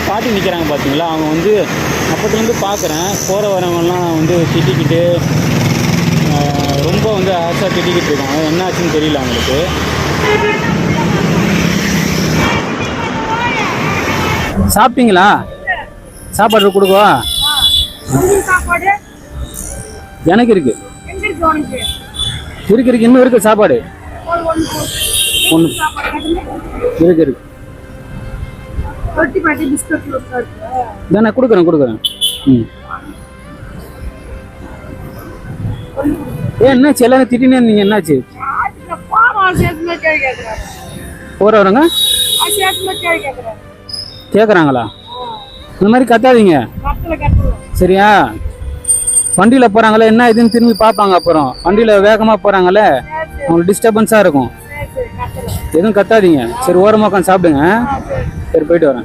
பாட்டி நிற்கிறாங்க பார்த்தீங்களா, அவங்க வந்து அப்போத்துலேருந்து பார்க்குறேன், போகிற வரவங்கலாம் வந்து திட்டிக்கிட்டு ரொம்ப வந்து ஆசையாக திட்டிக்கிட்டு இருக்காங்க. என்ன ஆச்சுன்னு தெரியல அவங்களுக்கு. சாப்பிட்டீங்களா? சாப்பாடு கொடுக்கவா? எனக்கு இருக்கு இருக்கு இன்னும் இருக்கு சாப்பாடு ஒன்று இருக்கு. நான் கொடுக்குறேன். என்னாச்சு? எல்லாரும் திட்டினே இருந்தீங்க, என்னாச்சு? போறவங்க கேக்குறாங்களா? இந்த மாதிரி கத்தாதீங்க சரியா? வண்டியில போறாங்களே என்ன இதுன்னு திரும்பி பார்ப்பாங்க. அப்புறம் வண்டியில வேகமா போறாங்களே, அவங்களுக்கு டிஸ்டர்பன்ஸா இருக்கும். எதுவும் கத்தாதீங்க. சரி, ஓரமா உட்காந்து சாப்பிடுங்க. சரி, போயிட்டு வரேன்.